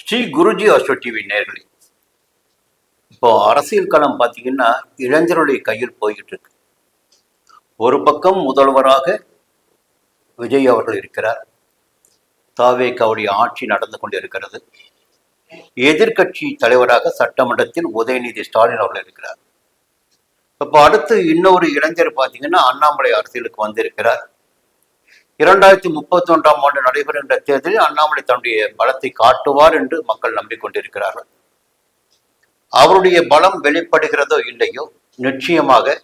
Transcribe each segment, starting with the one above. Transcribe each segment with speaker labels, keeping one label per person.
Speaker 1: Sri Guruji astro TV நேயர்களே, இப்போ அரசியல் களம் பார்த்தீங்கன்னா இளைஞருடைய கையில் போய்கிட்டு இருக்கு. ஒரு பக்கம் முதல்வராக விஜய் அவர்கள் இருக்கிறார். தாவேகாவுடைய ஆட்சி நடந்து கொண்டிருக்கிறது. எதிர்கட்சி தலைவராக சட்டமன்றத்தில் உதயநிதி ஸ்டாலின் அவர்கள் இருக்கிறார். இப்போ அடுத்து இன்னொரு இளைஞர் பார்த்தீங்கன்னா அண்ணாமலை அரசியலுக்கு வந்திருக்கிறார். 2031ஆம் ஆண்டு நடைபெறுகின்ற தேர்தலில் அண்ணாமலை தன்னுடைய பலத்தை காட்டுவார் என்று மக்கள் நம்பிக்கொண்டிருக்கிறார்கள். அவருடைய பலம் வெளிப்படுகிறதோ இல்லையோ, நிச்சயமாக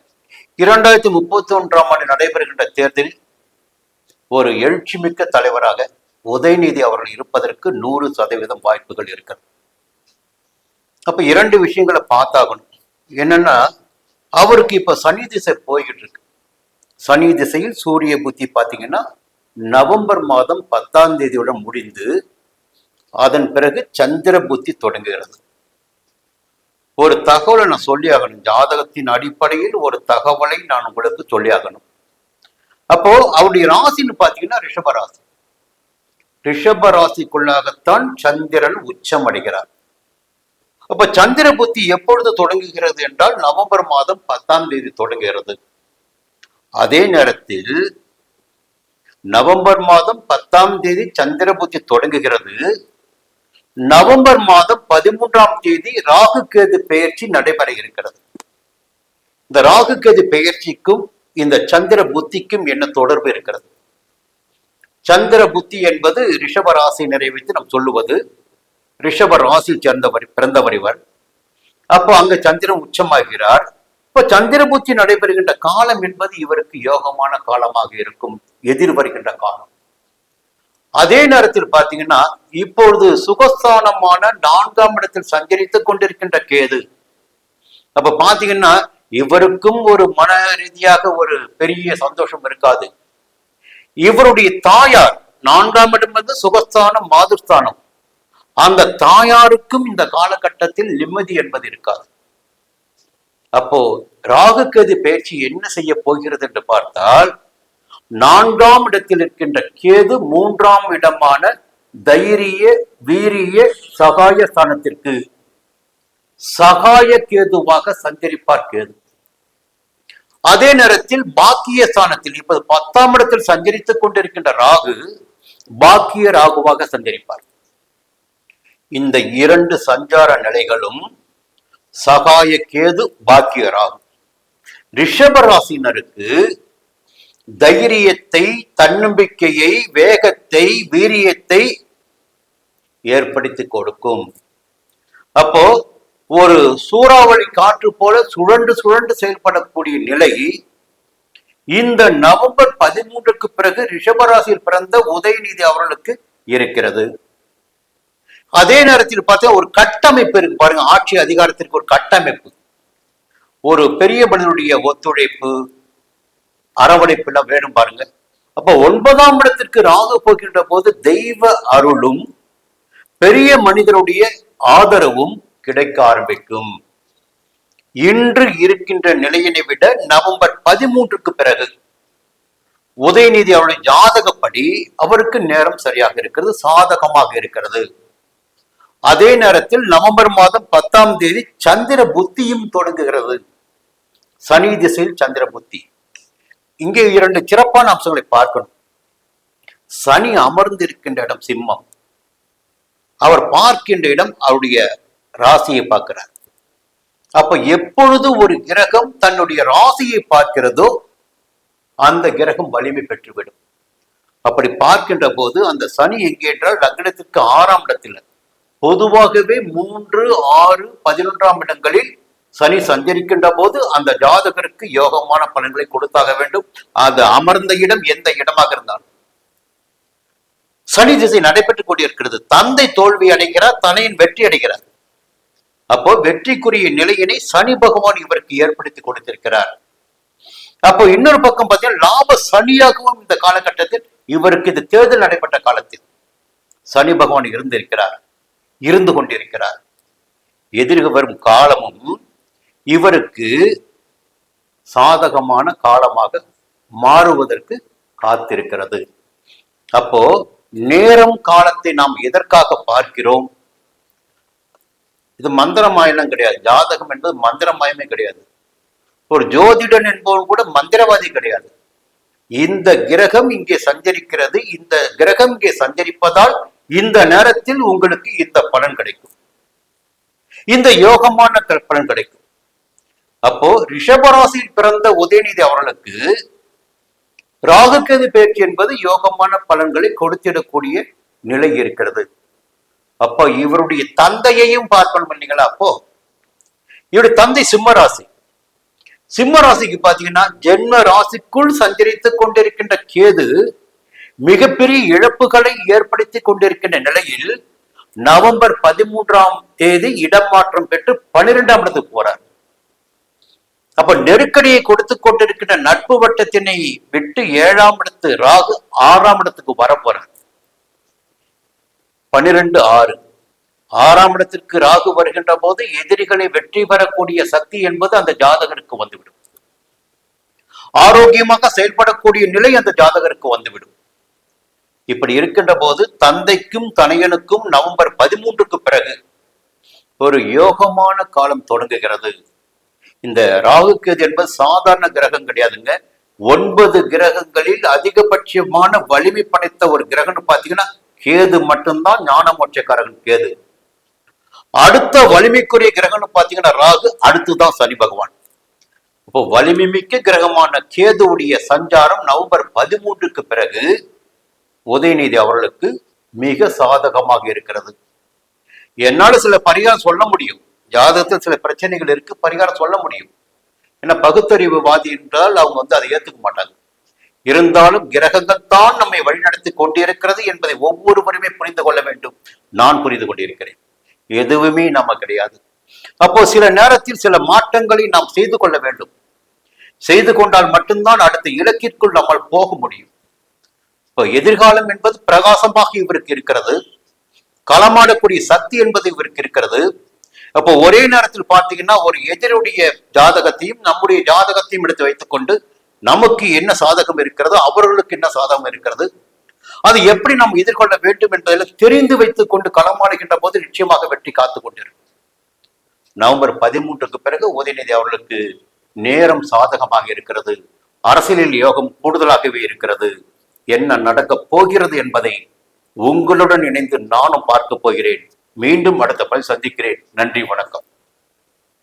Speaker 1: 2031ஆம் ஆண்டு நடைபெறுகின்ற தேர்தலில் ஒரு எழுச்சிமிக்க தலைவராக உதயநிதி அவர்கள் இருப்பதற்கு 100% வாய்ப்புகள் இருக்கிறது. அப்ப இரண்டு விஷயங்களை பார்த்தாகணும். என்னன்னா, அவருக்கு இப்ப சனி திசை போய்கிட்டு இருக்கு. சனி திசையில் சூரிய புத்தி பார்த்தீங்கன்னா நவம்பர் மாதம் 10ஆம் தேதியுடன் முடிந்து அதன் பிறகு சந்திர புத்தி தொடங்குகிறது. ஒரு தகவலை நான் சொல்லி ஆகணும். ஜாதகத்தின் அடிப்படையில் ஒரு தகவலை நான் உங்களுக்கு சொல்லி ஆகணும். அப்போ அவருடைய ராசின்னு பார்த்தீங்கன்னா ரிஷபராசி. ரிஷபராசிக்குள்ளாகத்தான் சந்திரன் உச்சம் அடைகிறார். அப்ப சந்திர புத்தி எப்பொழுது தொடங்குகிறது என்றால் நவம்பர் மாதம் 10ஆம் தேதி தொடங்குகிறது. அதே நேரத்தில் நவம்பர் மாதம் 10ஆம் தேதி சந்திர புத்தி தொடங்குகிறது. நவம்பர் மாதம் 13ஆம் தேதி ராகு கேது பெயர்ச்சி நடைபெற இருக்கிறது. இந்த ராகு கேது பெயர்ச்சிக்கும் இந்த சந்திர புத்திக்கும் என்ன தொடர்பு இருக்கிறது? சந்திர புத்தி என்பது ரிஷப ராசினரை வைத்து நாம் சொல்லுவது. ரிஷப ராசி சேர்ந்தவர் பிறந்தவர் இவர். அப்போ அங்க சந்திரன் உச்சமாகிறார். இப்ப சந்திர புத்தி நடைபெறுகின்ற காலம் என்பது இவருக்கு யோகமான காலமாக இருக்கும், எதிர் வருகின்ற காலம். அதே நேரத்தில் பாத்தீங்கன்னா இப்பொழுது சுகஸ்தானமான 4ஆம் இடத்தில் சஞ்சரித்துக் கொண்டிருக்கின்ற கேது. அப்ப பாத்தீங்கன்னா இவருக்கும் ஒரு மன ரீதியாக ஒரு பெரிய சந்தோஷம் இருக்காது. இவருடைய தாயார் 4ஆம் இடம் வந்து சுகஸ்தானம், மாதுஸ்தானம். அந்த தாயாருக்கும் இந்த காலகட்டத்தில் நிம்மதி என்பது இருக்காது. அப்போ ராகு கேது பயிற்சி என்ன செய்ய போகிறது என்று பார்த்தால், 4ஆம் இடத்தில் இருக்கின்ற கேது 3ஆம் இடமான தைரிய வீரிய சகாய ஸ்தானத்திற்கு சகாய கேதுவாக சஞ்சரிப்பார் கேது. அதே நேரத்தில் பாக்கிய ஸ்தானத்தில் இப்போது 10ஆம் இடத்தில் சஞ்சரித்துக் கொண்டிருக்கின்ற ராகு பாக்கிய ராகுவாக சஞ்சரிப்பார். இந்த இரண்டு சஞ்சார நிலைகளும் சகாய கேது பாக்கிய ராகு ரிஷப ராசினருக்கு தைரியத்தை, தன்னம்பிக்கையை, வேகத்தை, வீரியத்தை ஏற்படுத்தி கொடுக்கும். அப்போ ஒரு சூறாவளி காற்று போல சுழன்று சுழன்று செயல்படக்கூடிய நிலை இந்த நவம்பர் 13க்கு பிறகு ரிஷபராசியில் பிறந்த உதயநிதி அவர்களுக்கு இருக்கிறது. அதே நேரத்தில் பார்த்தா ஒரு கட்டமைப்பு இருக்கு பாருங்க. ஆட்சி அதிகாரத்திற்கு ஒரு கட்டமைப்பு, ஒரு பெரிய மனிதனுடைய ஒத்துழைப்பு, அரவணைப்பு எல்லாம் வேணும் பாருங்க. அப்ப 9ஆம் இடத்திற்கு ராகு போகின்ற போது தெய்வ அருளும் பெரிய மனிதனுடைய ஆதரவும் கிடைக்க ஆரம்பிக்கும். இன்று இருக்கின்ற நிலையினை விட நவம்பர் 13க்கு பிறகு உதயநிதி அவருடைய ஜாதகப்படி அவருக்கு நேரம் சரியாக இருக்கிறது, சாதகமாக இருக்கிறது. அதே நேரத்தில் நவம்பர் மாதம் 10ஆம் தேதி சந்திர புத்தியும் தொடங்குகிறது. சனி திசையில் சந்திர புத்தி. இங்கே இரண்டு சிறப்பான அம்சங்களை பார்க்கணும். சனி அமர்ந்திருக்கின்ற இடம் சிம்மம். அவர் பார்க்கின்ற இடம் அவருடைய ராசியை பார்க்கிறார். அப்ப எப்பொழுது ஒரு கிரகம் தன்னுடைய ராசியை பார்க்கிறதோ அந்த கிரகம் வலிமை பெற்றுவிடும். அப்படி பார்க்கின்ற போது அந்த சனி எங்கே என்றால் லக்னத்திற்கு 6ஆம் இடத்தில், பொதுவாகவே 3, 6, 11ஆம் இடங்களில் சனி சஞ்சரிக்கின்ற போது அந்த ஜாதகருக்கு யோகமான பலன்களை கொடுத்தாக வேண்டும். அது அமர்ந்த இடம் எந்த இடமாக இருந்தாலும். சனி திசை நடைபெற்றுக் கொண்டிருக்கிறது. தந்தை தோல்வி அடைகிறார், தனையின் வெற்றி அடைகிறார். அப்போ வெற்றிக்குரிய நிலையினை சனி பகவான் இவருக்கு ஏற்படுத்தி கொடுத்திருக்கிறார். அப்போ இன்னொரு பக்கம் பார்த்தீங்கன்னா லாப சனியாகவும் இந்த காலகட்டத்தில் இவருக்கு இந்த தேர்தல் நடைபெற்ற காலத்தில் சனி பகவான் இருந்து கொண்டிருக்கிறார். எதிர்க வரும் காலமும் இவருக்கு சாதகமான காலமாக மாறுவதற்கு காத்திருக்கிறது. அப்போ நேரம் காலத்தை நாம் எதற்காக பார்க்கிறோம்? இது மந்திரமாயெல்லாம் கிடையாது. ஜாதகம் என்பது மந்திரமாயமே கிடையாது. ஒரு ஜோதிடன் என்பவன் கூட மந்திரவாதி கிடையாது. இந்த கிரகம் இங்கே சஞ்சரிக்கிறது, இந்த கிரகம் இங்கே சஞ்சரிப்பதால் இந்த நேரத்தில் உங்களுக்கு இந்த பலன் கிடைக்கும், இந்த யோகமான பலன் கிடைக்கும். அப்போ ரிஷபராசியில் பிறந்த உதயநிதி அவர்களுக்கு ராகுகேது பேச்சு என்பது யோகமான பலன்களை கொடுத்திடக்கூடிய நிலை இருக்கிறது. அப்போ இவருடைய தந்தையையும் பார்ப்போம் பண்ணீங்களா? அப்போ இவருடைய தந்தை சிம்மராசி. சிம்ம ராசிக்கு பாத்தீங்கன்னா ஜென்ம ராசிக்குள் சஞ்சரித்துக் கொண்டிருக்கின்ற கேது மிகப்பெரிய இழப்புகளை ஏற்படுத்தி கொண்டிருக்கின்ற நிலையில் நவம்பர் 13ஆம் தேதி இடம் மாற்றம் பெற்று 12ஆம் இடத்துக்கு போறார். அப்ப நெருக்கடியை கொடுத்து கொண்டிருக்கின்ற நட்பு வட்டத்தினை விட்டு 7ஆம் இடத்து ராகு 6ஆம் இடத்துக்கு வர போறார். 12/6 6ஆம் இடத்திற்கு ராகு வருகின்ற போது எதிரிகளை வெற்றி பெறக்கூடிய சக்தி என்பது அந்த ஜாதகருக்கு வந்துவிடும். ஆரோக்கியமாக செயல்படக்கூடிய நிலை அந்த ஜாதகருக்கு வந்துவிடும். இப்படி இருக்கின்ற போது தந்தைக்கும் தனையனுக்கும் நவம்பர் 13க்கு பிறகு ஒரு யோகமான காலம் தொடங்குகிறது. இந்த ராகுகேது என்பது சாதாரண கிரகம் கிடையாதுங்க. 9 கிரகங்களில் அதிகபட்சமான வலிமை படைத்த ஒரு கிரகம்னு பாத்தீங்கன்னா கேது மட்டும்தான். ஞான மோட்சக்காரகன் கேது. அடுத்த வலிமைக்குரிய கிரகம்னு பாத்தீங்கன்னா ராகு, அடுத்துதான் சனி பகவான். இப்போ வலிமை மிக்க கிரகமான கேதுவுடைய சஞ்சாரம் நவம்பர் 13க்கு பிறகு உதயநிதி அவர்களுக்கு மிக சாதகமாக இருக்கிறது. என்னால சில பரிகாரம் சொல்ல முடியும். ஜாதகத்தில் சில பிரச்சனைகள் இருக்கு, பரிகாரம் சொல்ல முடியும். ஏன்னா பகுத்தறிவுவாதி என்றால் அவங்க அதை ஏத்துக்க மாட்டாங்க. இருந்தாலும் கிரகங்கள் தான் நம்மை வழிநடத்தி கொண்டிருக்கிறது என்பதை ஒவ்வொருவருமே புரிந்து கொள்ள வேண்டும். நான் புரிந்து கொண்டிருக்கிறேன். எதுவுமே நம்ம கிடையாது. அப்போ சில நேரத்தில் சில மாற்றங்களை நாம் செய்து கொள்ள வேண்டும். செய்து கொண்டால் மட்டும்தான் அடுத்த இலக்கிற்குள் நம்மால் போக முடியும். இப்போ எதிர்காலம் என்பது பிரகாசமாக இவருக்கு இருக்கிறது. களமாடக்கூடிய சக்தி என்பது இவருக்கு இருக்கிறது. அப்போ ஒரே நேரத்தில் பார்த்தீங்கன்னா ஒரு எதிரியுடைய ஜாதகத்தையும் நம்முடைய ஜாதகத்தையும் எடுத்து வைத்துக்கொண்டு நமக்கு என்ன சாதகம் இருக்கிறதோ அவர்களுக்கு என்ன சாதகம் இருக்கிறது, அது எப்படி நாம் எதிர்கொள்ள வேண்டும் என்பதில் தெரிந்து வைத்துக் கொண்டு களமாடுகின்ற போது நிச்சயமாக வெற்றி காத்து கொண்டிருக்கும். நவம்பர் 13க்கு பிறகு உதயநிதி அவர்களுக்கு நேரம் சாதகமாக இருக்கிறது. அரசியலில் யோகம் கூடுதலாகவே இருக்கிறது. என்ன நடக்கப் போகிறது என்பதை உங்களுடன் இணைந்து நானும் பார்க்க போகிறேன். மீண்டும் அடுத்த பதில் சந்திக்கிறேன். நன்றி, வணக்கம்.